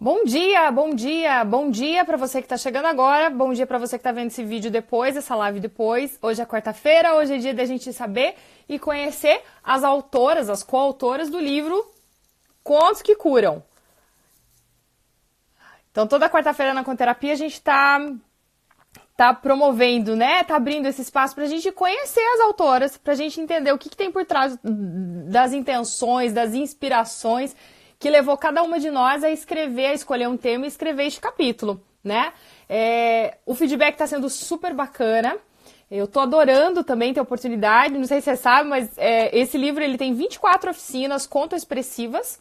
Bom dia, bom dia, bom dia para você que está chegando agora, bom dia para você que está vendo esse vídeo depois, essa live depois. Hoje é quarta-feira, hoje é dia da gente saber e conhecer as autoras, as coautoras do livro Contos que Curam. Então toda quarta-feira na Conterapia a gente está promovendo, né? Tá abrindo esse espaço para a gente conhecer as autoras, para a gente entender o que tem por trás das intenções, das inspirações que levou cada uma de nós a escrever, a escolher um tema e escrever este capítulo, né? O feedback está sendo super bacana. Eu tô adorando também ter a oportunidade, não sei se você sabe, mas esse livro ele tem 24 oficinas conto-expressivas.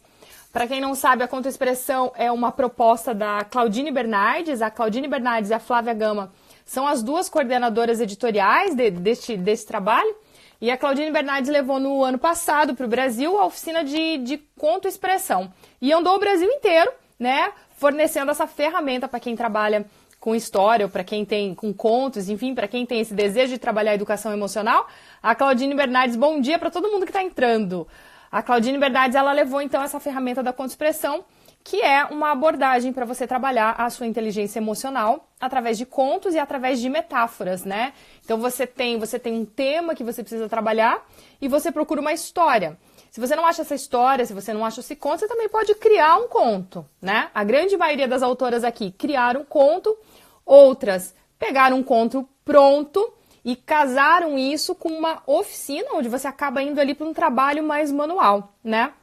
Para quem não sabe, a conto-expressão é uma proposta da Claudine Bernardes. A Claudine Bernardes e a Flávia Gama são as duas coordenadoras editoriais desse trabalho. E a Claudine Bernardes levou no ano passado para o Brasil a oficina de conto-expressão. E andou o Brasil inteiro, né, fornecendo essa ferramenta para quem trabalha com história, ou para quem tem com contos, enfim, para quem tem esse desejo de trabalhar a educação emocional. A Claudine Bernardes, bom dia para todo mundo que está entrando. A Claudine Bernardes, ela levou então essa ferramenta da conto-expressão, que é uma abordagem para você trabalhar a sua inteligência emocional através de contos e através de metáforas, né? Então você tem um tema que você precisa trabalhar e você procura uma história. Se você não acha essa história, se você não acha esse conto, você também pode criar um conto, né? A grande maioria das autoras aqui criaram um conto, outras pegaram um conto pronto e casaram isso com uma oficina onde você acaba indo ali para um trabalho mais manual, né?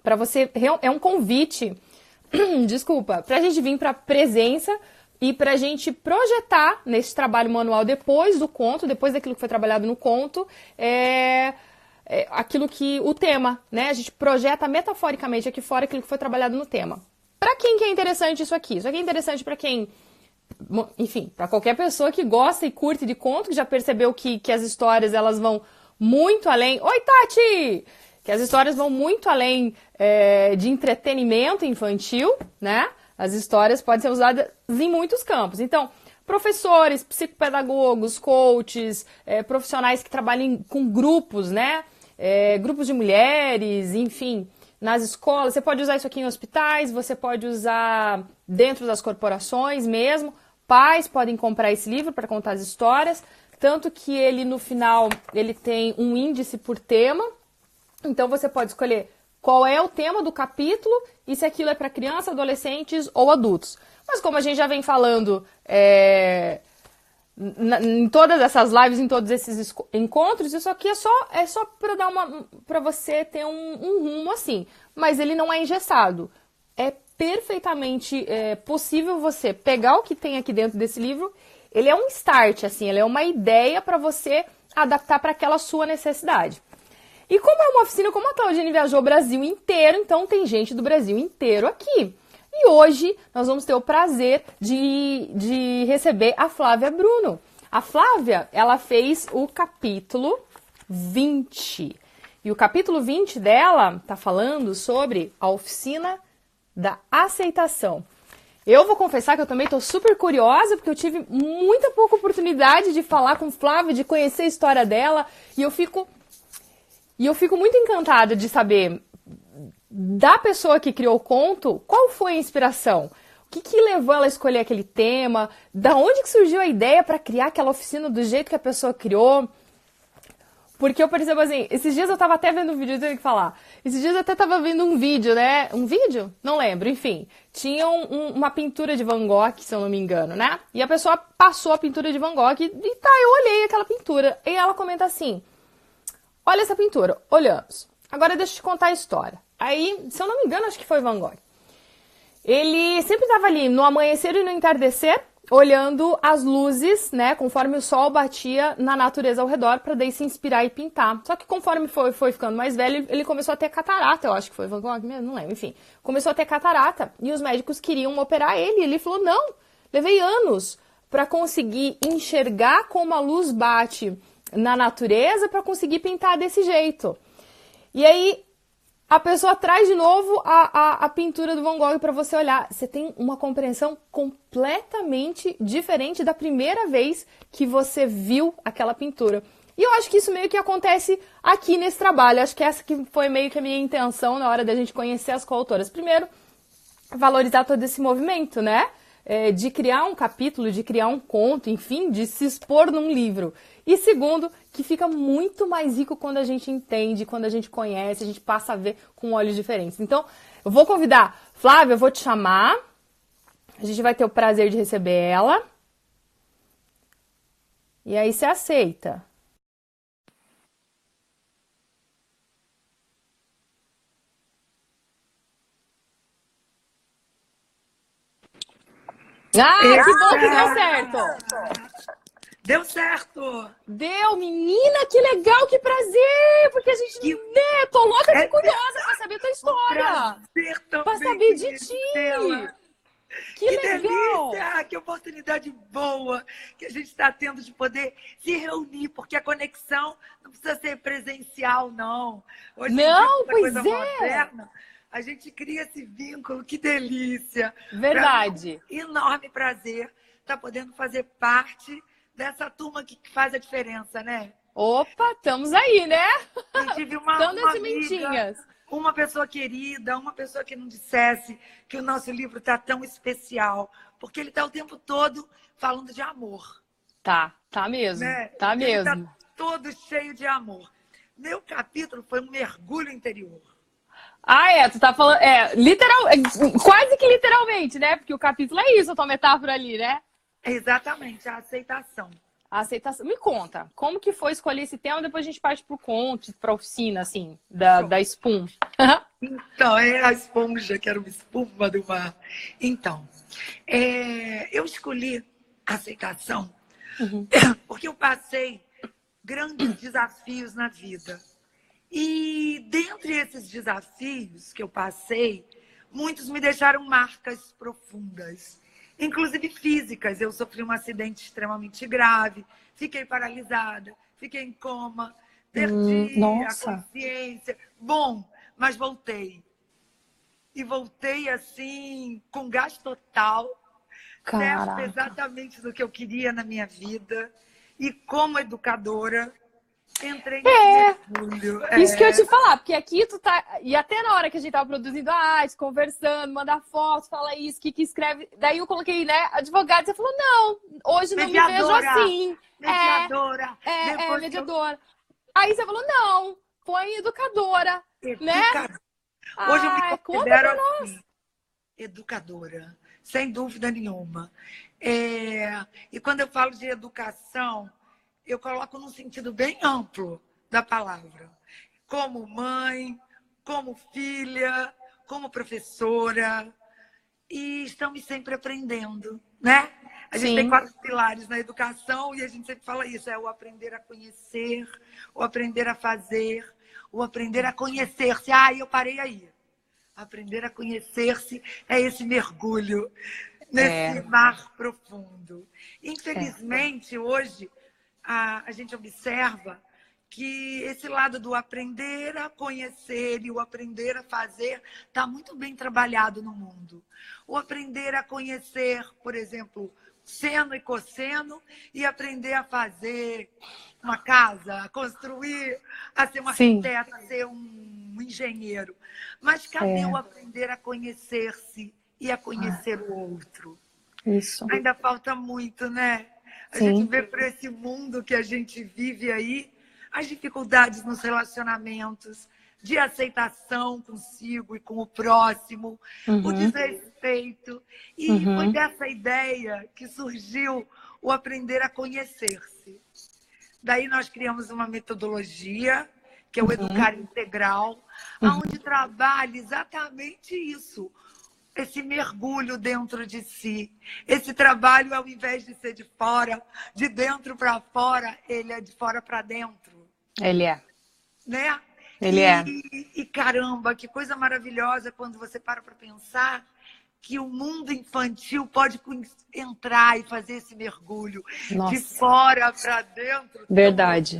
Para você, é um convite, desculpa, para a gente vir para a presença e para a gente projetar nesse trabalho manual depois do conto, depois daquilo que foi trabalhado no conto, aquilo que, o tema, né? A gente projeta metaforicamente aqui fora aquilo que foi trabalhado no tema. Para quem que é interessante isso aqui? Isso aqui é interessante para quem, enfim, para qualquer pessoa que gosta e curte de conto, que já percebeu que as histórias elas vão muito além. Oi, Tati! Que as histórias vão muito além de entretenimento infantil, né? As histórias podem ser usadas em muitos campos. Então, professores, psicopedagogos, coaches, profissionais que trabalham com grupos, né? Grupos de mulheres, enfim, nas escolas. Você pode usar isso aqui em hospitais, você pode usar dentro das corporações mesmo. Pais podem comprar esse livro para contar as histórias, tanto que ele, no final, ele tem um índice por tema. Então você pode escolher qual é o tema do capítulo e se aquilo é para crianças, adolescentes ou adultos. Mas como a gente já vem falando em todas essas lives, em todos esses encontros, isso aqui é só para você ter um rumo assim. Mas ele não é engessado. É perfeitamente possível você pegar o que tem aqui dentro desse livro. Ele é um start, assim, ele é uma ideia para você adaptar para aquela sua necessidade. E como é uma oficina, como a Claudine viajou o Brasil inteiro, então tem gente do Brasil inteiro aqui. E hoje nós vamos ter o prazer de receber a Flávia Bruno. A Flávia, ela fez o capítulo 20. E o capítulo 20 dela está falando sobre a oficina da aceitação. Eu vou confessar que eu também estou super curiosa, porque eu tive muita pouca oportunidade de falar com Flávia, de conhecer a história dela, e eu fico muito encantada de saber da pessoa que criou o conto, qual foi a inspiração? O que levou ela a escolher aquele tema? Da onde que surgiu a ideia para criar aquela oficina do jeito que a pessoa criou? Porque eu percebo assim, esses dias eu tava até vendo um vídeo, eu tenho que falar. Esses dias eu até tava vendo um vídeo, né? Um vídeo? Não lembro, enfim. Tinha uma pintura de Van Gogh, se eu não me engano, né? E a pessoa passou a pintura de Van Gogh e tá, eu olhei aquela pintura. E ela comenta assim: olha essa pintura, olhamos. Agora deixa eu te contar a história. Aí, se eu não me engano, acho que foi Van Gogh. Ele sempre estava ali no amanhecer e no entardecer, olhando as luzes, né, conforme o sol batia na natureza ao redor, para daí se inspirar e pintar. Só que conforme foi ficando mais velho, ele começou a ter catarata, eu acho que foi Van Gogh mesmo, não lembro, enfim. Começou a ter catarata e os médicos queriam operar ele. E ele falou, não, levei anos para conseguir enxergar como a luz bate na natureza para conseguir pintar desse jeito. E aí a pessoa traz de novo a pintura do Van Gogh para você olhar. Você tem uma compreensão completamente diferente da primeira vez que você viu aquela pintura. E eu acho que isso meio que acontece aqui nesse trabalho. Acho que essa que foi meio que a minha intenção na hora da gente conhecer as coautoras. Primeiro, valorizar todo esse movimento, né? De criar um capítulo, de criar um conto, enfim, de se expor num livro. E segundo, que fica muito mais rico quando a gente entende, quando a gente conhece, a gente passa a ver com olhos diferentes. Então, eu vou convidar, Flávia, eu vou te chamar, a gente vai ter o prazer de receber ela. E aí você aceita. Ah, que bom que deu certo! Deu certo! Deu, menina, que legal, que prazer! Porque a gente, né, tô louca de curiosa pra saber a tua história. Prazer também, pra saber de ti. Que legal! Delícia! Que oportunidade boa que a gente está tendo de poder se reunir, porque a conexão não precisa ser presencial, não. Hoje em dia, Não, com pois coisa é! moderna, a gente cria esse vínculo, que delícia! Verdade. Pra mim, enorme prazer estar podendo fazer parte dessa turma que faz a diferença, né? Opa, estamos aí, né? Eu tive uma Dando amiga, sementinhas. uma pessoa querida, uma pessoa que não dissesse que o nosso livro está tão especial, porque ele está o tempo todo falando de amor. Tá mesmo, Né? tá Ele está mesmo. todo cheio de amor. Meu capítulo foi um mergulho interior. Ah, tu tá falando, quase que literalmente, né? Porque o capítulo é isso, a tua metáfora ali, né? Exatamente, a aceitação. A aceitação. Me conta, como que foi escolher esse tema? Depois a gente parte pro conto, pra oficina, assim, da Spoon. Então, é a esponja, que era uma espuma do mar. Então, eu escolhi a aceitação porque eu passei grandes desafios na vida. E dentre esses desafios que eu passei, muitos me deixaram marcas profundas, inclusive físicas. Eu sofri um acidente extremamente grave, fiquei paralisada, fiquei em coma, perdi a Nossa. consciência. Bom, mas voltei. E voltei assim, com gás total, certo Caraca. exatamente do que eu queria na minha vida. E como educadora, entrei nesse mergulho. Isso que eu ia te falar, porque aqui tu tá. E até na hora que a gente tava produzindo a arte, conversando, mandar fotos, fala isso, que escreve. Daí eu coloquei, né, advogado. Você falou, não, hoje não me vejo assim. Mediadora. Mediadora. Aí você falou, não, põe educadora, né? Hoje eu me Conta considero pra nós. assim, educadora, sem dúvida nenhuma. E quando eu falo de educação, eu coloco num sentido bem amplo da palavra. Como mãe, como filha, como professora. E estamos sempre aprendendo, né? A gente tem 4 pilares na educação e a gente sempre fala isso: é o aprender a conhecer, o aprender a fazer, o aprender a conhecer-se. Eu parei aí. Aprender a conhecer-se é esse mergulho nesse mar profundo. Infelizmente, hoje, a gente observa que esse lado do aprender a conhecer e o aprender a fazer está muito bem trabalhado no mundo. O aprender a conhecer, por exemplo, seno e cosseno, e aprender a fazer uma casa, a construir, a ser um arquiteto, a ser um engenheiro. Mas cadê o aprender a conhecer-se e a conhecer o outro? Isso. Ainda falta muito, né? A gente vê por esse mundo que a gente vive aí, as dificuldades nos relacionamentos, de aceitação consigo e com o próximo, o desrespeito. E foi dessa ideia que surgiu o aprender a conhecer-se. Daí nós criamos uma metodologia, que é o Educar Integral, onde trabalha exatamente isso. Esse mergulho dentro de si. Esse trabalho, ao invés de ser de fora, de dentro para fora, ele é de fora para dentro. Ele é. Né? Ele é. E caramba, que coisa maravilhosa quando você para pensar que o mundo infantil pode entrar e fazer esse mergulho de fora para dentro. Verdade.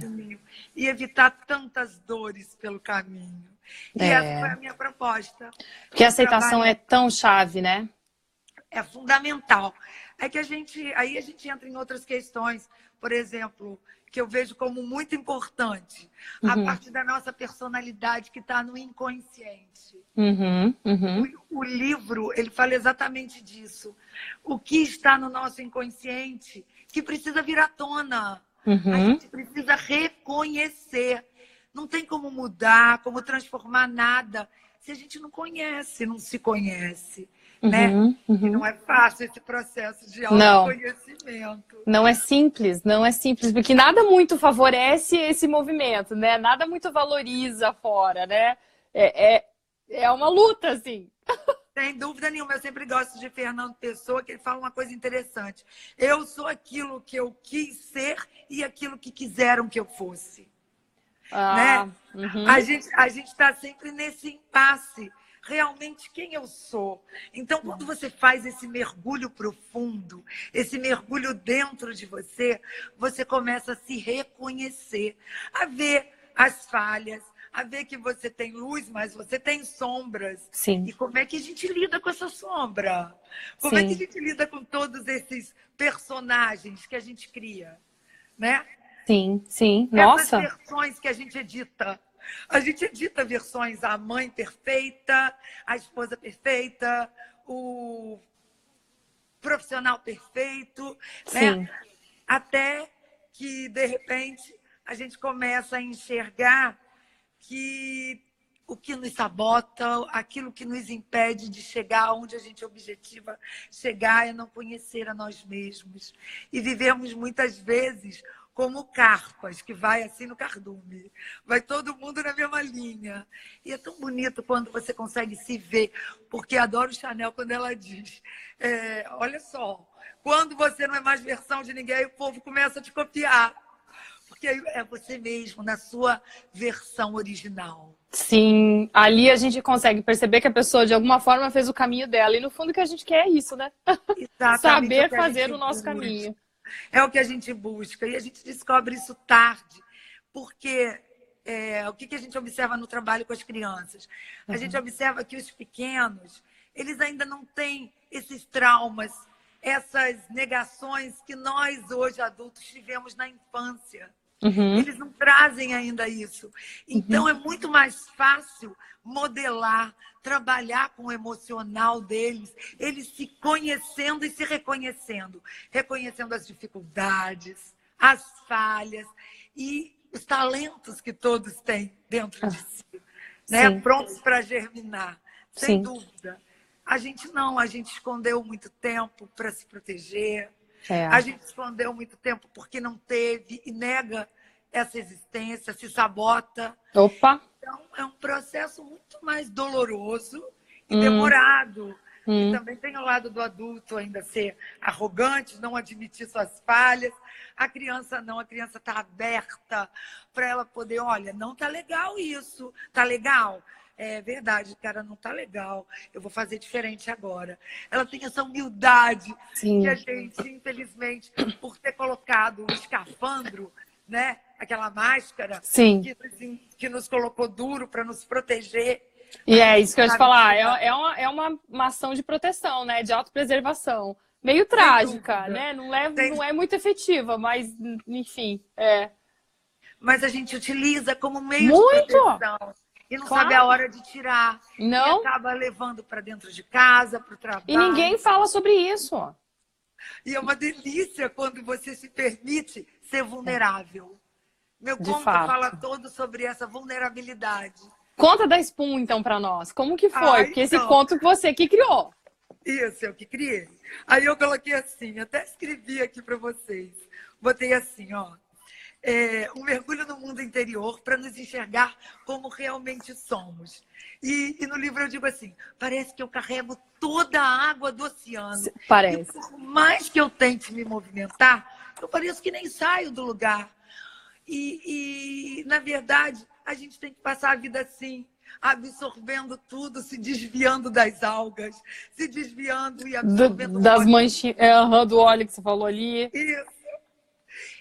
E evitar tantas dores pelo caminho. E essa foi a minha proposta. Porque a aceitação é tão chave, né? É fundamental. Aí a gente entra em outras questões. Por exemplo, que eu vejo como muito importante, a parte da nossa personalidade que está no inconsciente. O livro, ele fala exatamente disso. O que está no nosso inconsciente que precisa vir à tona. A gente precisa reconhecer. Não tem como mudar, como transformar nada se a gente não conhece, não se conhece. Né? E não é fácil esse processo de autoconhecimento. Não é simples, não é simples, porque nada muito favorece esse movimento, né? Nada muito valoriza fora, né? É uma luta, assim. Sem dúvida nenhuma, eu sempre gosto de Fernando Pessoa, que ele fala uma coisa interessante. Eu sou aquilo que eu quis ser e aquilo que quiseram que eu fosse. Né? A gente está sempre nesse impasse. Realmente quem eu sou. Então, quando você faz esse mergulho profundo, esse mergulho dentro de você, você começa a se reconhecer, a ver as falhas, a ver que você tem luz, mas você tem sombras. Sim. E como é que a gente lida com essa sombra? Como é que a gente lida com todos esses personagens que a gente cria? Né? Sim, sim. Nossa. Essas versões que a gente edita. A gente edita versões, a mãe perfeita, a esposa perfeita, o profissional perfeito, né? Até que, de repente, a gente começa a enxergar que o que nos sabota, aquilo que nos impede de chegar onde a gente objetiva chegar é não conhecer a nós mesmos. E vivemos muitas vezes como carpas, que vai assim no cardume. Vai todo mundo na mesma linha. E é tão bonito quando você consegue se ver, porque adoro Chanel quando ela diz, olha só, quando você não é mais versão de ninguém, o povo começa a te copiar. Porque é você mesmo, na sua versão original. Sim, ali a gente consegue perceber que a pessoa, de alguma forma, fez o caminho dela. E no fundo o que a gente quer é isso, né? Exatamente. Saber fazer o nosso caminho. É o que a gente busca. E a gente descobre isso tarde. Porque o que a gente observa no trabalho com as crianças? A gente observa que os pequenos, eles ainda não têm esses traumas, essas negações que nós, hoje, adultos, tivemos na infância. Eles não trazem ainda isso. Então, é muito mais fácil modelar, trabalhar com o emocional deles, eles se conhecendo e se reconhecendo. Reconhecendo as dificuldades, as falhas e os talentos que todos têm dentro de si. Né? Prontos para germinar, sem dúvida. A gente não, a gente escondeu muito tempo para se proteger. A gente escondeu muito tempo porque não teve e nega essa existência, se sabota. Opa! Então, é um processo muito mais doloroso e demorado. E também tem o lado do adulto ainda ser arrogante, não admitir suas falhas. A criança não, a criança está aberta para ela poder, olha, não está legal isso, está legal? É verdade, cara, não tá legal. Eu vou fazer diferente agora. Ela tem essa humildade que a gente, infelizmente, por ter colocado o escafandro, né? Aquela máscara que nos colocou duro para nos proteger. E é isso que eu ia te falar. É uma ação de proteção, né? De autopreservação. Meio trágica, né? Não é muito efetiva, mas, enfim, Mas a gente utiliza como meio de proteção. E não sabe a hora de tirar. Não. E acaba levando para dentro de casa, para o trabalho. E ninguém fala sobre isso. E é uma delícia quando você se permite ser vulnerável. Meu conto fala todo sobre essa vulnerabilidade. Conta da Spoon, então, para nós. Como que foi? Porque esse conto você que criou. Isso, eu que criei. Aí eu coloquei assim, até escrevi aqui para vocês. Botei assim, ó. Um mergulho no mundo interior para nos enxergar como realmente somos. E no livro eu digo assim, parece que eu carrego toda a água do oceano. Parece. E por mais que eu tente me movimentar, eu pareço que nem saio do lugar. E na verdade, a gente tem que passar a vida assim, absorvendo tudo, se desviando das algas, se desviando e absorvendo das manchinhas, do óleo que você falou ali. Isso.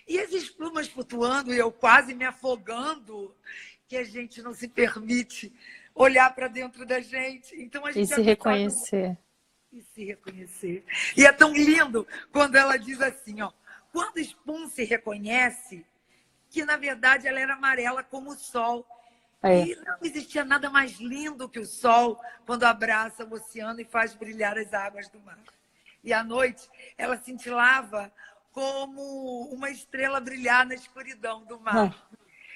E as espumas flutuando e eu quase me afogando, que a gente não se permite olhar para dentro da gente. Então a gente se reconhecer. E se reconhecer. E é tão lindo quando ela diz assim, ó, quando Spoon se reconhece, que na verdade ela era amarela como o sol. É. E não existia nada mais lindo que o sol quando abraça o oceano e faz brilhar as águas do mar. E à noite ela cintilava como uma estrela brilhar na escuridão do mar.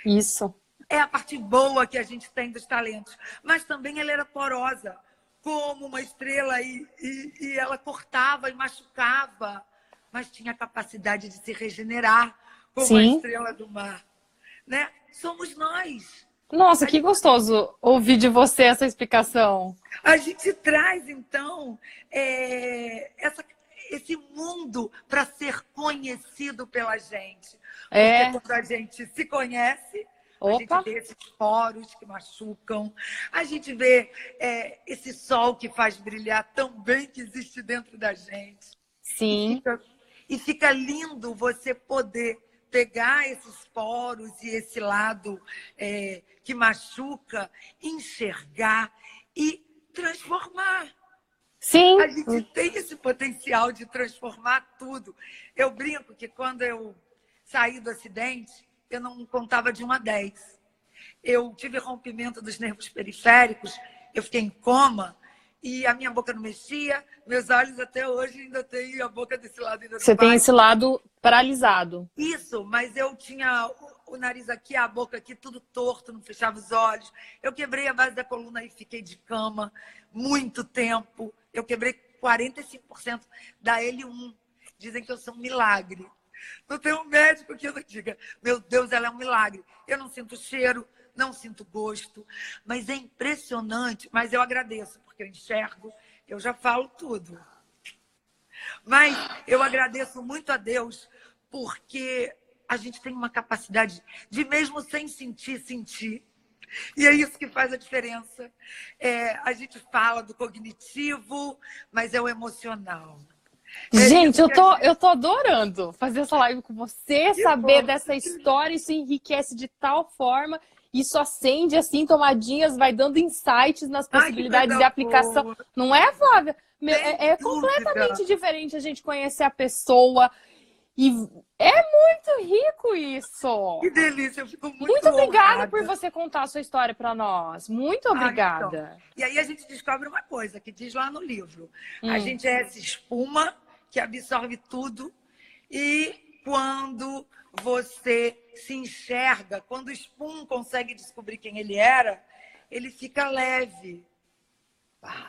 Isso. É a parte boa que a gente tem dos talentos. Mas também ela era porosa, como uma estrela, e ela cortava e machucava, mas tinha a capacidade de se regenerar, como a Sim. estrela do mar. Né? Somos nós. Nossa, que gostoso ouvir de você essa explicação. A gente traz, então, esse mundo para ser conhecido pela gente. Porque quando a gente se conhece, a gente vê esses poros que machucam, a gente vê esse sol que faz brilhar tão bem que existe dentro da gente. Sim. E fica lindo você poder pegar esses poros e esse lado que machuca, enxergar e transformar. Sim. A gente tem esse potencial de transformar tudo. Eu brinco que quando eu saí do acidente, eu não contava de 1 a 10. Eu tive rompimento dos nervos periféricos, eu fiquei em coma e a minha boca não mexia, meus olhos até hoje ainda têm a boca desse lado ainda. Você tem esse lado paralisado. Isso, mas eu tinha o nariz aqui, a boca aqui, tudo torto, não fechava os olhos. Eu quebrei a base da coluna e fiquei de cama muito tempo. Eu quebrei 45% da L1. Dizem que eu sou um milagre. Não tem um médico que não diga, meu Deus, ela é um milagre. Eu não sinto cheiro, não sinto gosto, mas é impressionante. Mas eu agradeço, porque eu enxergo, eu já falo tudo. Mas eu agradeço muito a Deus, porque a gente tem uma capacidade de, mesmo sem sentir, sentir. E é isso que faz a diferença. A gente fala do cognitivo, mas é o emocional. Gente, eu tô adorando fazer essa live com você, saber dessa história, isso enriquece de tal forma, isso acende assim tomadinhas, vai dando insights nas possibilidades de aplicação. Boa. Não é, Flávia? É completamente diferente a gente conhecer a pessoa e é muito rico isso. Que delícia, eu fico muito obrigada honrada por você contar a sua história para nós. Muito obrigada. Então. E aí a gente descobre uma coisa que diz lá no livro. A gente é essa espuma que absorve tudo e quando você se enxerga, quando o espum consegue descobrir quem ele era, ele fica leve.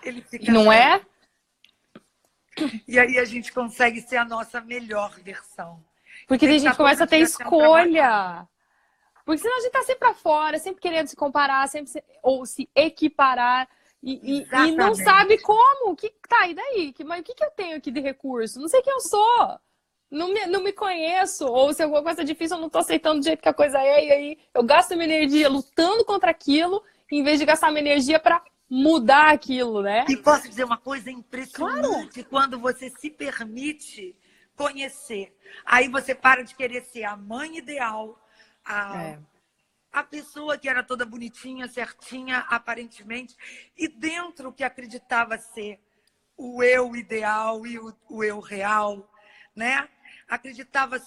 Ele fica Não leve. é? E aí a gente consegue ser a nossa melhor versão. Porque a gente começa a ter escolha. Porque senão a gente tá sempre pra fora, sempre querendo se comparar, ou se equiparar. E não sabe como. E daí? Mas o que eu tenho aqui de recurso? Não sei quem eu sou. Não me conheço. Ou se alguma coisa é difícil, eu não tô aceitando do jeito que a coisa é. E aí eu gasto minha energia lutando contra aquilo, em vez de gastar minha energia pra mudar aquilo, né? E posso dizer uma coisa impressionante? Claro. Quando você se permite conhecer. Aí você para de querer ser a mãe ideal, a pessoa que era toda bonitinha, certinha, aparentemente, e dentro que acreditava ser o eu ideal e o eu real, né? Acreditava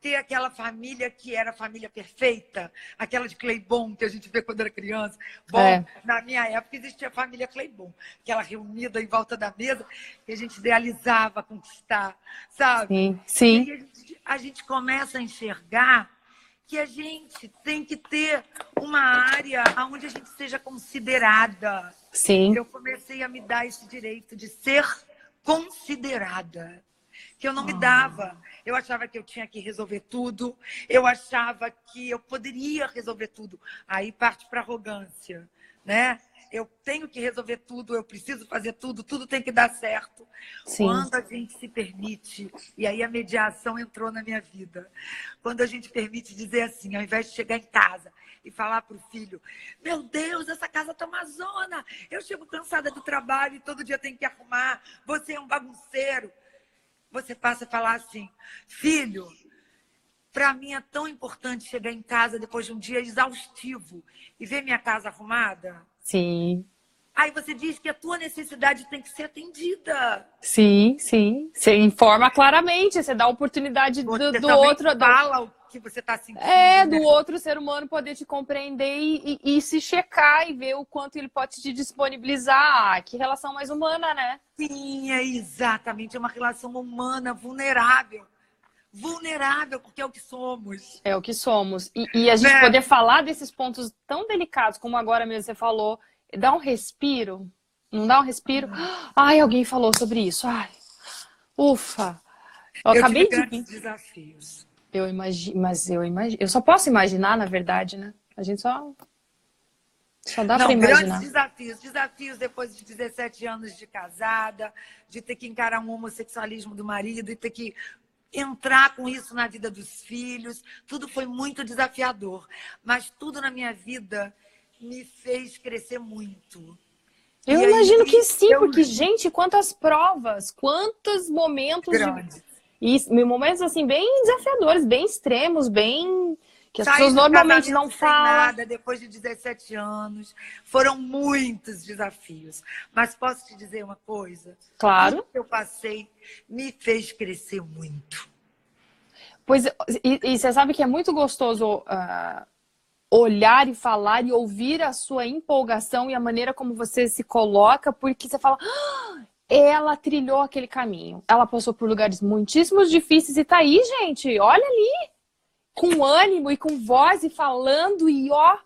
ter aquela família que era a família perfeita, aquela de Claybon que a gente vê quando era criança. Bom, na minha época existia a família Claybon, aquela reunida em volta da mesa que a gente idealizava conquistar, sabe? Sim, sim. E aí a gente começa a enxergar que a gente tem que ter uma área onde a gente seja considerada. Sim. Eu comecei a me dar esse direito de ser considerada, que eu não me dava. Eu achava que eu tinha que resolver tudo, eu achava que eu poderia resolver tudo. Aí parte para arrogância, né? Eu tenho que resolver tudo, eu preciso fazer tudo, tudo tem que dar certo. Sim. Quando a gente se permite, e aí a mediação entrou na minha vida, quando a gente permite dizer assim, ao invés de chegar em casa e falar para o filho, meu Deus, essa casa tá uma zona, eu chego cansada do trabalho e todo dia tenho que arrumar, você é um bagunceiro. Você passa a falar assim, filho, para mim é tão importante chegar em casa depois de um dia exaustivo e ver minha casa arrumada. Sim. Aí você diz que a tua necessidade tem que ser atendida. Sim, sim. Você informa claramente, você dá a oportunidade do outro. Fala o que você está sentindo. É, Né? do outro ser humano poder te compreender e se checar e ver o quanto ele pode te disponibilizar. Ah, que relação mais humana, né? Sim, é exatamente. É uma relação humana, vulnerável. Vulnerável, porque é o que somos. É o que somos. E a gente Né? poder falar desses pontos tão delicados, como agora mesmo você falou, dá um respiro. Não dá um respiro? Ai, alguém falou sobre isso. Ai, ufa. Eu Eu tive acabei de grandes vir. desafios. Eu imagino, mas eu imagino. Eu só posso imaginar, na verdade, né? A gente só dá para Não, grandes imaginar. desafios. Desafios depois de 17 anos de casada, de ter que encarar um homossexualismo do marido e ter que entrar com isso na vida dos filhos. Tudo foi muito desafiador. Mas tudo na minha vida me fez crescer muito. Eu E imagino aí, que sim, eu porque, gente, quantas provas, quantos momentos de. grande. E momentos assim, bem desafiadores, bem extremos, bem. Que as Saí pessoas de um normalmente não casamento sem falam. nada depois de 17 anos. Foram muitos desafios. Mas posso te dizer uma coisa? Tudo Claro. que eu passei me fez crescer muito. Pois, e você sabe que é muito gostoso olhar e falar e ouvir a sua empolgação e a maneira como você se coloca, porque você fala, "Ah, ela trilhou aquele caminho. Ela passou por lugares muitíssimos difíceis e tá aí, gente. Olha ali, com ânimo e com voz e falando e ó,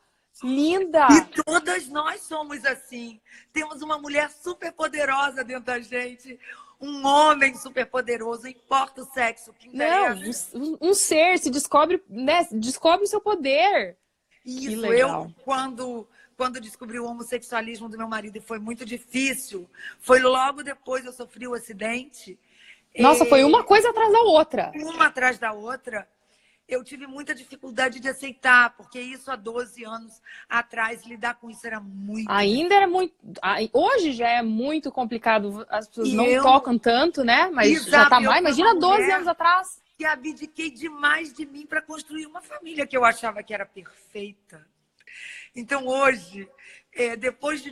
E linda. todas nós somos assim. Temos uma mulher super poderosa dentro da gente, um homem super poderoso, não importa o sexo, o que Não, interessa. um ser se descobre, né? Descobre o seu poder. Que Isso, eu, legal. quando descobri o homossexualismo do meu marido, e foi muito difícil, foi logo depois eu sofri o acidente, Nossa, foi uma coisa atrás da outra. uma atrás da outra, eu tive muita dificuldade de aceitar, porque isso há 12 anos atrás, lidar com isso era muito Ainda difícil. era muito. Hoje já é muito complicado, as pessoas E não eu, tocam tanto, né? Mas já tá exato, eu mais. fui uma Imagina 12 anos mulher atrás. que abdiquei demais de mim para construir uma família que eu achava que era perfeita. Então, hoje, depois de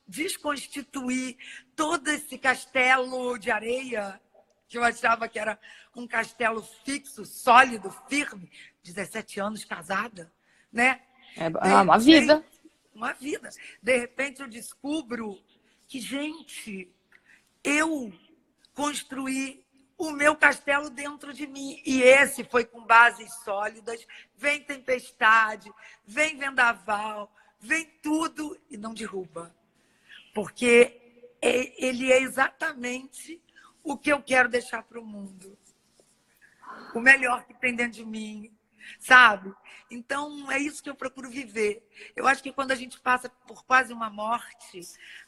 desconstituir todo esse castelo de areia, que eu achava que era um castelo fixo, sólido, firme, 17 anos casada, né? É De uma repente, vida. uma vida. De repente, eu descubro que, gente, eu construí o meu castelo dentro de mim. E esse foi com bases sólidas. Vem tempestade, vem vendaval, vem tudo e não derruba. Porque ele é exatamente o que eu quero deixar para o mundo. O melhor que tem dentro de mim, sabe? Então, é isso que eu procuro viver. Eu acho que quando a gente passa por quase uma morte,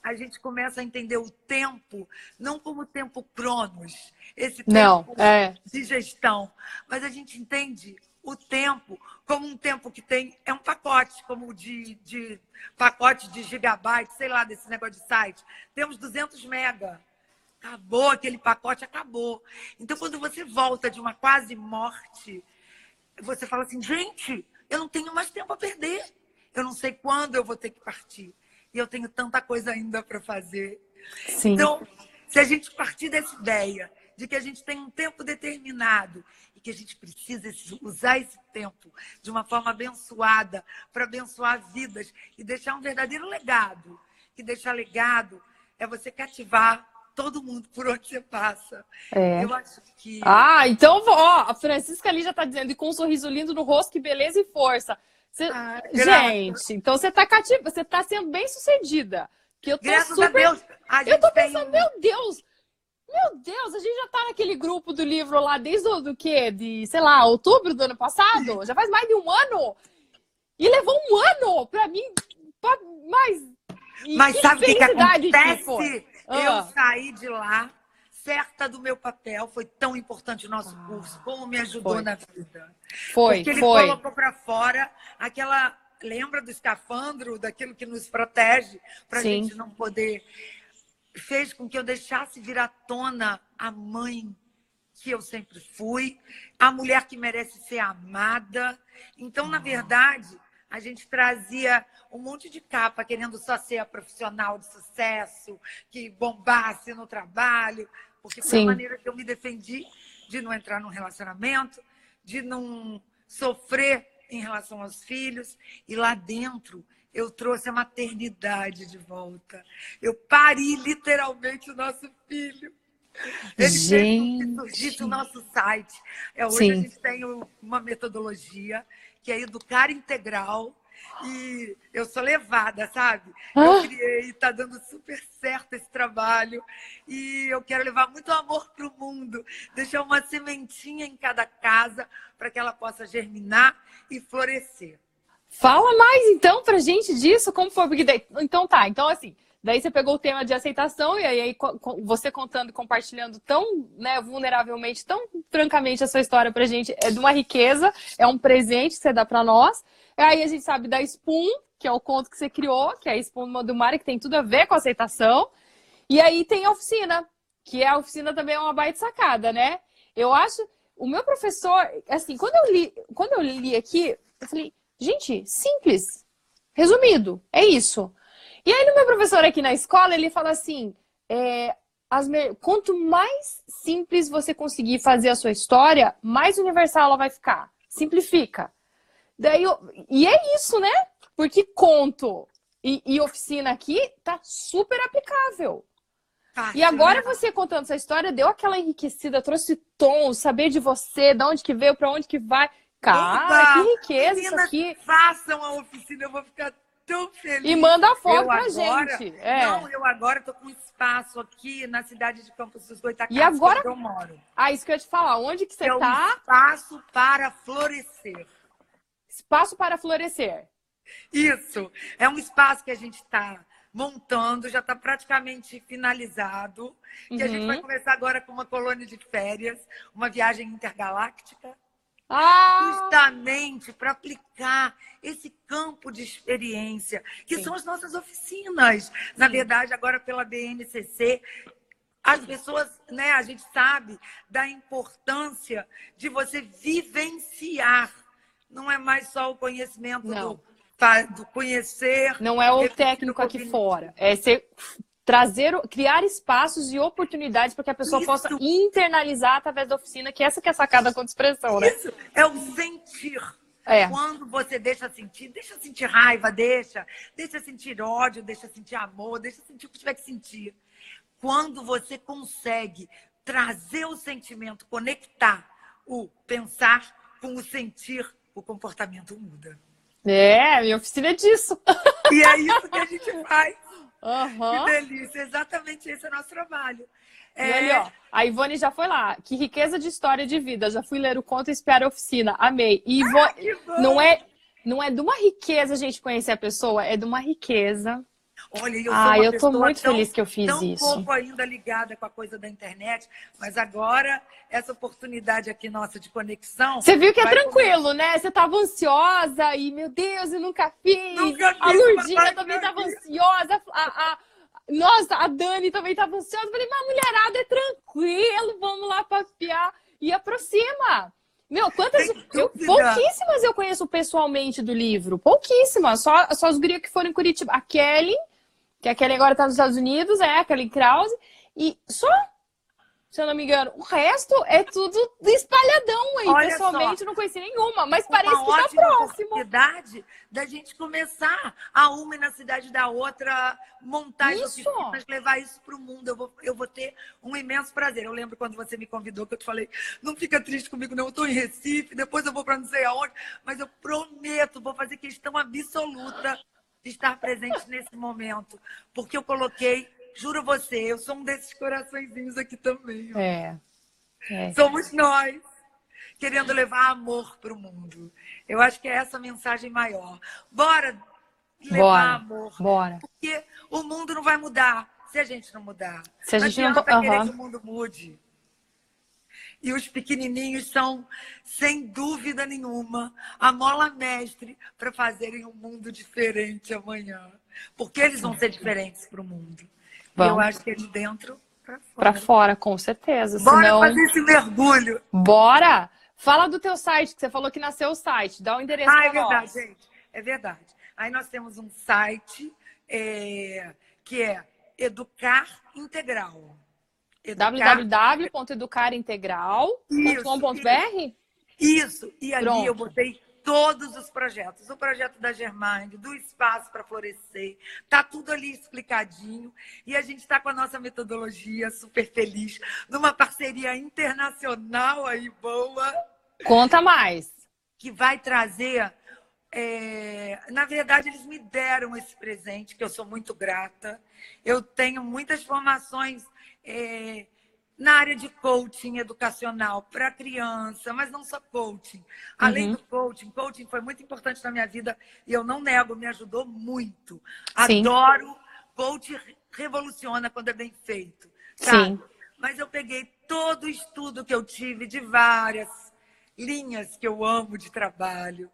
a gente começa a entender o tempo, não como tempo cronos, esse Não, tempo é. de gestão, mas a gente entende o tempo como um tempo que tem, é um pacote, como de pacote de gigabyte, sei lá, desse negócio de site. Temos 200 mega. Acabou aquele pacote, acabou. Então, quando você volta de uma quase morte, você fala assim, gente, eu não tenho mais tempo a perder. Eu não sei quando eu vou ter que partir. E eu tenho tanta coisa ainda para fazer. Sim. Então, se a gente partir dessa ideia de que a gente tem um tempo determinado e que a gente precisa usar esse tempo de uma forma abençoada para abençoar vidas e deixar um verdadeiro legado. Que deixar legado é você cativar todo mundo por onde você passa. É. Eu acho que... Ah, então, ó, a Francisca ali já tá dizendo, e com um sorriso lindo no rosto, que beleza e força. Graças, Gente, então você tá cativa, você tá sendo bem sucedida. Que eu tô graças a super. Deus, a Eu tô gente tem pensando, um... meu Deus, a gente já tá naquele grupo do livro lá desde do quê? De, sei lá, outubro do ano passado? Já faz mais de um ano? E levou um ano pra mim, mas. E Mas que sabe o que felicidade que foi. acontece? Eu Ah. saí de lá certa do meu papel. Foi tão importante o nosso curso, como me ajudou Foi. na vida. Foi, Porque ele foi. colocou para fora aquela... Lembra do escafandro, daquilo que nos protege, para a Sim. gente não poder... Fez com que eu deixasse vir à tona a mãe que eu sempre fui, a mulher que merece ser amada. Então, na verdade, a gente trazia um monte de capa, querendo só ser a profissional de sucesso, que bombasse no trabalho, porque foi a Sim. maneira que eu me defendi de não entrar num relacionamento, de não sofrer em relação aos filhos. E lá dentro eu trouxe a maternidade de volta. Eu pari literalmente o nosso filho. Ele fez com que surgisse o nosso site. Hoje a Sim. gente tem uma metodologia que é Educar Integral. E eu sou levada, sabe? Eu criei, está dando super certo esse trabalho. E eu quero levar muito amor para o mundo. Deixar uma sementinha em cada casa para que ela possa germinar e florescer. Fala mais então pra gente disso, como foi? Porque daí, então tá, então assim, daí você pegou o tema de aceitação e aí você contando e compartilhando tão, né, vulneravelmente, tão francamente a sua história pra gente, é de uma riqueza, é um presente que você dá pra nós. E aí a gente sabe da Spoon, que é o conto que você criou, que é a Spoon do Mari, que tem tudo a ver com aceitação. E aí tem a oficina, que a oficina também é uma baita sacada, né? Eu acho, o meu professor, assim, quando eu li aqui, eu falei, gente, simples, resumido, é isso. E aí, o meu professor aqui na escola, ele fala assim, quanto mais simples você conseguir fazer a sua história, mais universal ela vai ficar. Simplifica. E é isso, né? Porque conto e oficina aqui tá super aplicável. E agora você contando essa história, deu aquela enriquecida, trouxe tom, saber de você, de onde que veio, para onde que vai. Cara, que riqueza isso aqui. Façam a oficina, eu vou ficar tão feliz. E manda a foto pra gente. Não, eu agora tô com um espaço aqui na cidade de Campos dos Goytacazes, e agora, onde eu moro. Isso que eu ia te falar. Onde que você tá? Um espaço para florescer. Espaço para florescer. Isso. É um espaço que a gente está montando, já está praticamente finalizado. Que a gente vai começar agora com uma colônia de férias, uma viagem intergaláctica. Justamente para aplicar esse campo de experiência, que são as nossas oficinas. Na verdade, agora pela BNCC, as pessoas, né, a gente sabe da importância de você vivenciar. Não é mais só o conhecimento do conhecer. Não é o técnico aqui fora. É você criar espaços e oportunidades para que a pessoa possa internalizar através da oficina, que essa que é a sacada com expressão, né? Isso é o sentir. Quando você deixa sentir raiva, deixa sentir ódio, deixa sentir amor, deixa sentir o que tiver que sentir. Quando você consegue trazer o sentimento, conectar o pensar com o sentir, o comportamento muda. Minha oficina é disso. E é isso que a gente faz. Que delícia, exatamente esse é o nosso trabalho. E ali, ó, a Ivone já foi lá. Que riqueza de história de vida. Já fui ler o conto e espiar a oficina. Amei. E não é de uma riqueza a gente conhecer a pessoa, é de uma riqueza. Olha, eu sou uma eu tô muito feliz que eu fiz isso. Tão pouco ainda ligada com a coisa da internet, mas agora essa oportunidade aqui nossa de conexão... Você viu que é tranquilo, né? Você tava ansiosa e, meu Deus, eu nunca fiz. A Lurdinha também tava ansiosa. Nossa, a Dani também tava ansiosa. Eu falei, mas mulherada, é tranquilo, vamos lá papear. E aproxima. Meu, pouquíssimas eu conheço pessoalmente do livro. Pouquíssimas. Só as gurias que foram em Curitiba. A Kelly, que a Kelly agora tá nos Estados Unidos, a Kelly Krause. E só, se eu não me engano, o resto é tudo espalhadão aí. Olha, pessoalmente não conheci nenhuma, mas parece que tá próximo. Oportunidade da gente começar uma na cidade da outra, montar as oficinas, levar isso para o mundo. Eu vou ter um imenso prazer. Eu lembro quando você me convidou, que eu te falei, não fica triste comigo, não. Eu estou em Recife, depois eu vou para não sei aonde, mas eu prometo, vou fazer questão absoluta de estar presente nesse momento, porque eu coloquei, juro você, eu sou um desses coraçõezinhos aqui também. Somos nós, querendo levar amor para o mundo. Eu acho que é essa a mensagem maior. Bora levar amor. Bora. Porque o mundo não vai mudar se a gente não mudar. Se a gente não querer que o mundo mude. E os pequenininhos são, sem dúvida nenhuma, a mola mestre para fazerem um mundo diferente amanhã. Porque eles vão ser diferentes para o mundo. E eu acho que é de dentro para fora. Para fora, com certeza. Bora fazer esse mergulho. Bora! Fala do teu site, que você falou que nasceu o site. Dá o endereço para nós. É verdade, gente. É verdade. Aí nós temos um site que é Educar Integral. www.educarintegral.com.br? Isso, e ali eu Pronto. botei todos os projetos. O projeto da Germind, do Espaço para Florescer, tá tudo ali explicadinho. E a gente está com a nossa metodologia super feliz, numa parceria internacional aí boa, Conta mais. que vai trazer. Na verdade, eles me deram esse presente, que eu sou muito grata. Eu tenho muitas formações na área de coaching educacional para criança, mas não só coaching. Além do coaching foi muito importante na minha vida e eu não nego, me ajudou muito. Sim, Adoro coaching, revoluciona quando é bem feito, sabe? sim. Mas eu peguei todo o estudo que eu tive de várias linhas que eu amo de trabalho.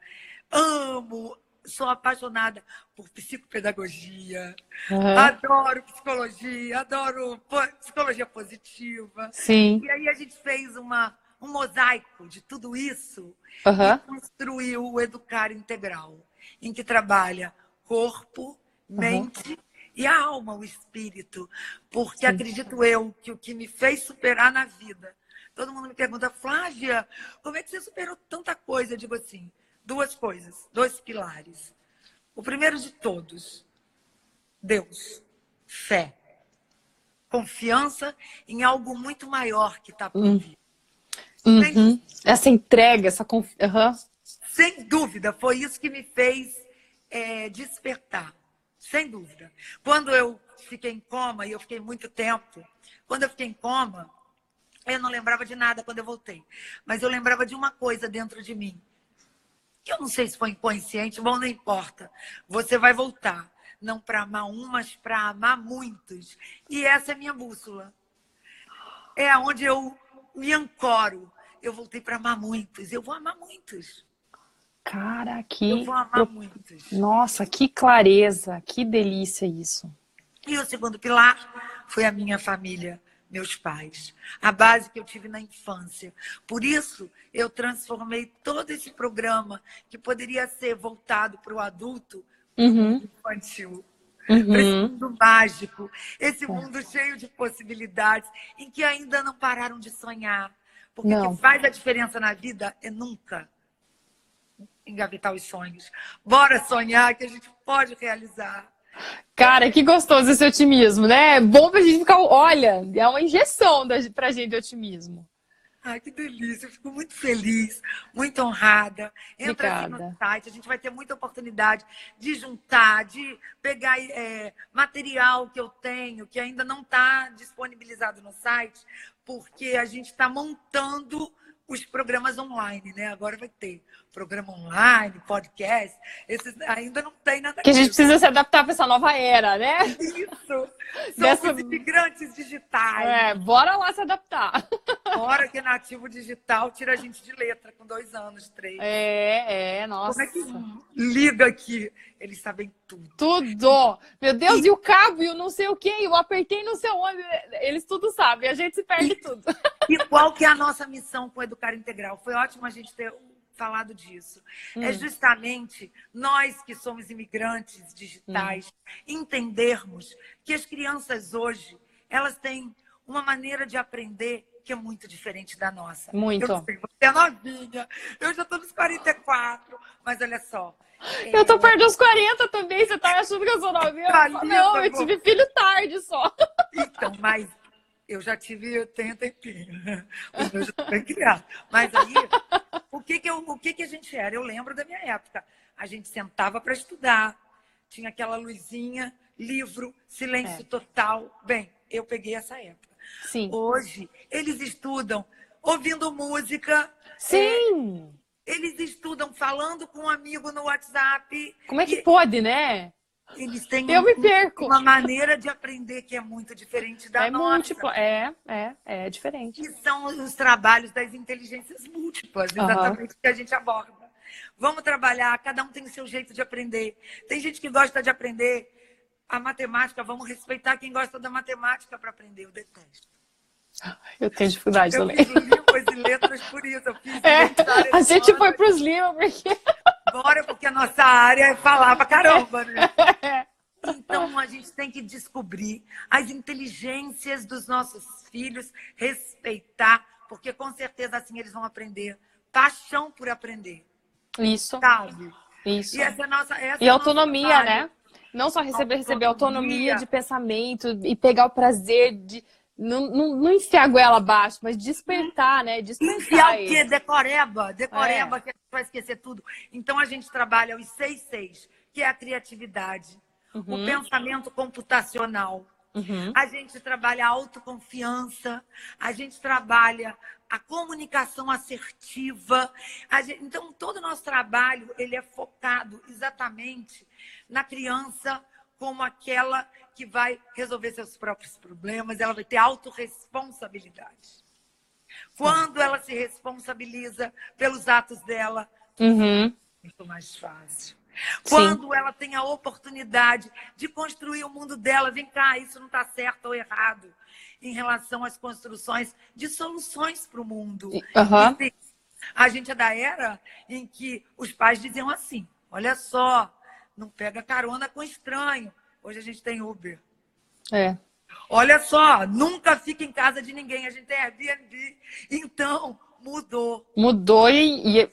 Amo, sou apaixonada por psicopedagogia, Aham. adoro psicologia, adoro psicologia positiva. Sim. E aí a gente fez um mosaico de tudo isso e Aham. construiu o Educar Integral, em que trabalha corpo, Aham. mente e a alma, o espírito. Porque Sim. acredito eu que o que me fez superar na vida. Todo mundo me pergunta, Flávia, como é que você superou tanta coisa? Eu digo assim, duas coisas, dois pilares. O primeiro de todos, Deus, fé, confiança em algo muito maior que está por vir. Uhum. Essa entrega, essa confiança. Aham. Sem dúvida, foi isso que me fez despertar. Sem dúvida. Quando eu fiquei em coma, e eu fiquei muito tempo, quando eu fiquei em coma, eu não lembrava de nada quando eu voltei. Mas eu lembrava de uma coisa dentro de mim. Que eu não sei se foi inconsciente, bom, não importa. Você vai voltar. Não para amar um, mas para amar muitos. E essa é a minha bússola. É onde eu me ancoro. Eu voltei para amar muitos. Eu vou amar muitos. Cara, Eu vou amar muitos. Nossa, que clareza, que delícia isso. E o segundo pilar foi a minha família, meus pais. A base que eu tive na infância. Por isso, eu transformei todo esse programa, que poderia ser voltado para o adulto, para o Uhum. mundo infantil. Para esse Uhum. mundo mágico, esse É. mundo cheio de possibilidades, em que ainda não pararam de sonhar. Porque o que Não. faz a diferença na vida é nunca engavetar os sonhos. Bora sonhar que a gente pode realizar. Cara, que gostoso esse otimismo, né? É bom pra gente ficar. Olha, é uma injeção pra gente de otimismo. Ai, que delícia. Eu fico muito feliz, muito honrada. Entra assim no Obrigada. site, a gente vai ter muita oportunidade de juntar, de pegar material que eu tenho, que ainda não está disponibilizado no site, porque a gente está montando os programas online, né? Agora vai ter programa online, podcast. Esses ainda não tem nada Que a gente disso. precisa se adaptar para essa nova era, né? Isso! Dessa... Somos imigrantes digitais. Bora lá se adaptar. Hora que é nativo digital, tira a gente de letra com 2 anos, 3. Nossa. Como é que liga aqui? Eles sabem tudo. Tudo! Meu Deus, e o cabo, e o não sei o quê, eu apertei não sei onde. Eles tudo sabem, a gente se perde tudo. E qual que é a nossa missão com o Educar Integral? Foi ótimo a gente ter falado disso. É justamente nós que somos imigrantes digitais entendermos que as crianças hoje, elas têm uma maneira de aprender que é muito diferente da nossa. Muito. Eu sei, você é novinha, eu já estou nos 44, mas olha só. Eu tô perto dos 40 também, você tá achando que eu sou novinha? Tá Não, linda, eu tive filho tarde só. Então, mas eu já tive, tenho tempinho. Os meus já estão bem criados. Mas aí, o que a gente era? Eu lembro da minha época. A gente sentava para estudar, tinha aquela luzinha, livro, silêncio total. Bem, eu peguei essa época. Sim. Hoje, eles estudam ouvindo música. Sim! Eles estudam falando com um amigo no WhatsApp. Como é que pode, né? Eles têm Eu me perco. uma maneira de aprender que é muito diferente da nossa. Múltiplo, é diferente. E são os trabalhos das inteligências múltiplas, exatamente o que a gente aborda. Vamos trabalhar, cada um tem o seu jeito de aprender. Tem gente que gosta de aprender a matemática, vamos respeitar quem gosta da matemática para aprender, eu detesto. Eu tenho dificuldade Eu também. fiz línguas e letras por isso, eu fiz a gente foi pros livros porque... Bora, porque a nossa área é falar pra caramba, né? Então, a gente tem que descobrir as inteligências dos nossos filhos, respeitar, porque com certeza assim eles vão aprender paixão por aprender, Isso, sabe? isso. E essa é a nossa, essa E é o nosso autonomia, trabalho. né? Não só receber autonomia Autonomia. de pensamento e pegar o prazer de não enfiar a goela abaixo, mas despertar, né? Enfiar Despertar o quê? ele. Decoreba. É. Decoreba, que a gente vai esquecer tudo. Então, a gente trabalha os 6 que é a criatividade, o Uhum, pensamento computacional. uhum. A gente trabalha a autoconfiança, a gente trabalha a comunicação assertiva. Então, todo o nosso trabalho ele é focado exatamente na criança como aquela que vai resolver seus próprios problemas, ela vai ter autorresponsabilidade. Quando ela se responsabiliza pelos atos dela, Uhum, muito mais fácil. sim. Quando ela tem a oportunidade de construir o mundo dela, vem cá, isso não está certo ou errado em relação às construções de soluções para o mundo. E Aham. sim, a gente é da era em que os pais diziam assim: olha só, não pega carona com estranho. Hoje a gente tem Uber. É. Olha só, nunca fica em casa de ninguém, a gente tem Airbnb. Então, mudou. Mudou e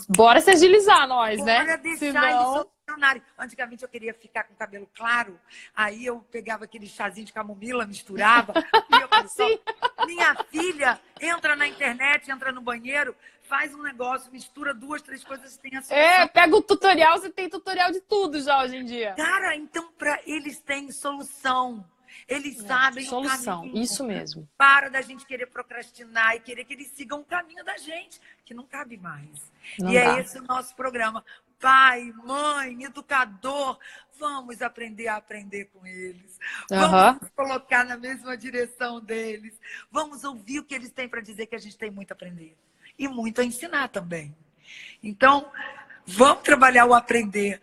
bora se agilizar nós, né? Bora deixar eles Senão. solucionarem. Antigamente eu queria ficar com o cabelo claro, aí eu pegava aquele chazinho de camomila, misturava, ia pro sol. Sim. Minha filha entra na internet, entra no banheiro, faz um negócio, mistura 2, 3 coisas e tem a É, solução. pega o tutorial, você tem tutorial de tudo já hoje em dia. Cara, então para eles têm solução. Eles É, sabem o solução, caminho. isso mesmo. Para da gente querer procrastinar e querer que eles sigam o caminho da gente, que não cabe mais. Não E é dá. esse o nosso programa. Pai, mãe, educador, vamos aprender a aprender com eles. Vamos Aham. nos colocar na mesma direção deles. Vamos ouvir o que eles têm para dizer, que a gente tem muito a aprender. E muito a ensinar também. Então, vamos trabalhar o aprender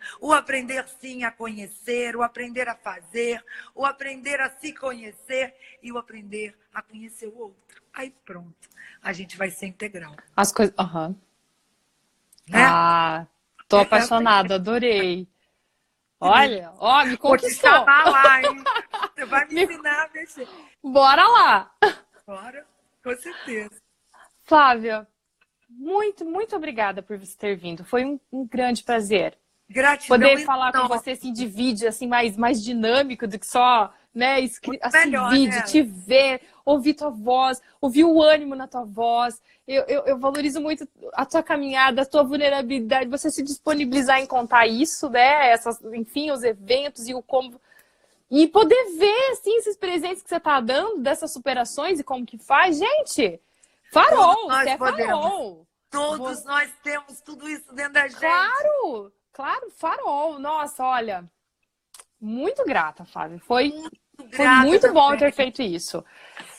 sim a conhecer, o aprender a fazer, o aprender a se conhecer e o aprender a conhecer o outro. Aí pronto, a gente vai ser integral, As coisas. Aham. né? Ah, tô apaixonada, adorei. Olha, ó, me Vou te conquistou. chamar lá, hein? Você vai me Me- ensinar a mexer. Bora lá. Bora, com certeza. Flávia, muito, muito obrigada por você ter vindo. Foi um grande prazer. Gratidão Poder falar com enorme. você assim de vídeo assim mais dinâmico do que só, né, assim Melhor, vídeo, né? te ver, ouvir tua voz, ouvir o ânimo na tua voz. Eu valorizo muito a tua caminhada, a tua vulnerabilidade, você se disponibilizar em contar isso, né? Essas, enfim, os eventos e o como e poder ver assim esses presentes que você tá dando dessas superações e como que faz, gente. Todos Farol, você nós é podemos. farol. Todos nós temos tudo isso dentro da gente. Claro, claro, farol. Nossa, olha, muito grata, Flávia. Muito Foi grata muito bom ter também. feito isso.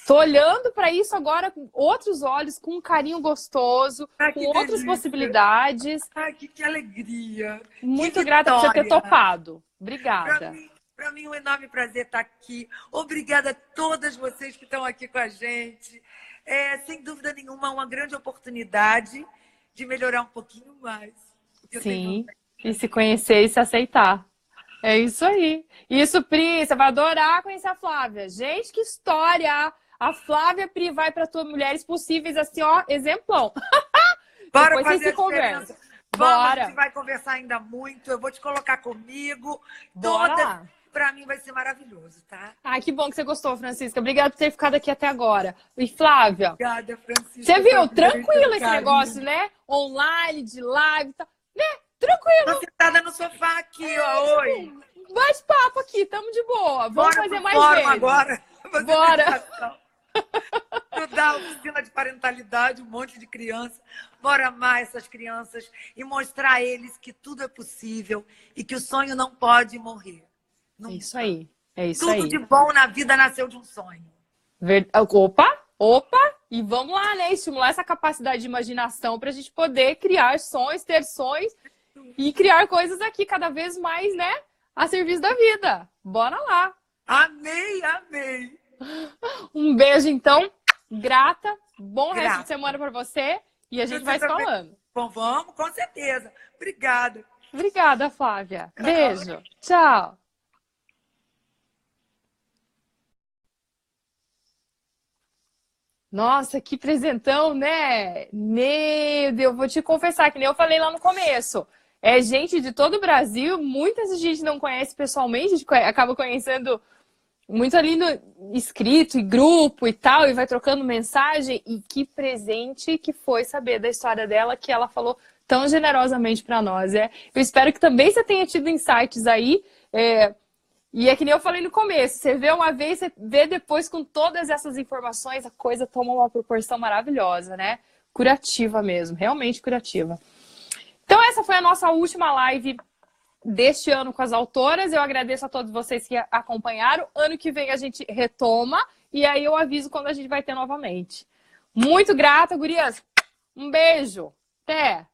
Tô olhando para isso agora com outros olhos, com um carinho gostoso, Ai, com que outras delícia. possibilidades. Ai, que alegria. Que Muito grata por você ter vitória. topado. Para Obrigada. mim, para mim, um enorme prazer estar aqui. Obrigada a todas vocês que estão aqui com a gente. É, sem dúvida nenhuma, uma grande oportunidade de melhorar um pouquinho mais. Eu tenho Sim, vontade. e se conhecer e se aceitar. É isso aí. Isso, Pri, você vai adorar conhecer a Flávia. Gente, que história! A Flávia Pri vai para tua Mulheres Possíveis, assim, ó, exemplão. Bora Depois vocês fazer se a diferença. conversam. Vamos, a gente Bora! vai conversar ainda muito. Eu vou te colocar comigo. Bora Todas, lá! para mim, vai ser maravilhoso, tá? Ai, que bom que você gostou, Francisca. Obrigada por ter ficado aqui até agora. E Flávia, Obrigada, você Francisca, viu? também, pelo Tranquilo esse carinho. negócio, né? Online, de live, tá? Né? Tranquilo. Tô sentada no sofá aqui, ó. Oi. Bate papo aqui, tamo de boa. Vamos Bora fazer pro mais fórum vezes. agora. Fazer Bora. meditação. Estudar oficina de parentalidade, um monte de criança. Bora amar essas crianças e mostrar a eles que tudo é possível e que o sonho não pode morrer. É Nunca. isso aí. É isso Tudo aí. de bom na vida nasceu de um sonho. Opa, opa. E vamos lá, né? Estimular essa capacidade de imaginação para a gente poder criar sonhos, ter sonhos e criar coisas aqui cada vez mais, né? A serviço da vida. Bora lá. Amei, amei. Um beijo, então. Grata. Bom resto de Grata. semana para você. E a gente Você vai se também. falando. Bom, vamos, com certeza. Obrigada. Obrigada, Flávia. Beijo. Tchau. Nossa, que presentão, né? Meu Deus, vou te confessar, que nem eu falei lá no começo. É gente de todo o Brasil, muitas gente não conhece pessoalmente, a gente acaba conhecendo muito ali no escrito e grupo e tal, e vai trocando mensagem. E que presente que foi saber da história dela, que ela falou tão generosamente para nós. Eu espero que também você tenha tido insights aí. E é que nem eu falei no começo, você vê uma vez, você vê depois com todas essas informações, a coisa toma uma proporção maravilhosa, né? Curativa mesmo, realmente curativa. Então essa foi a nossa última live deste ano com as autoras. Eu agradeço a todos vocês que acompanharam. Ano que vem a gente retoma e aí eu aviso quando a gente vai ter novamente. Muito grata, gurias. Um beijo. Até!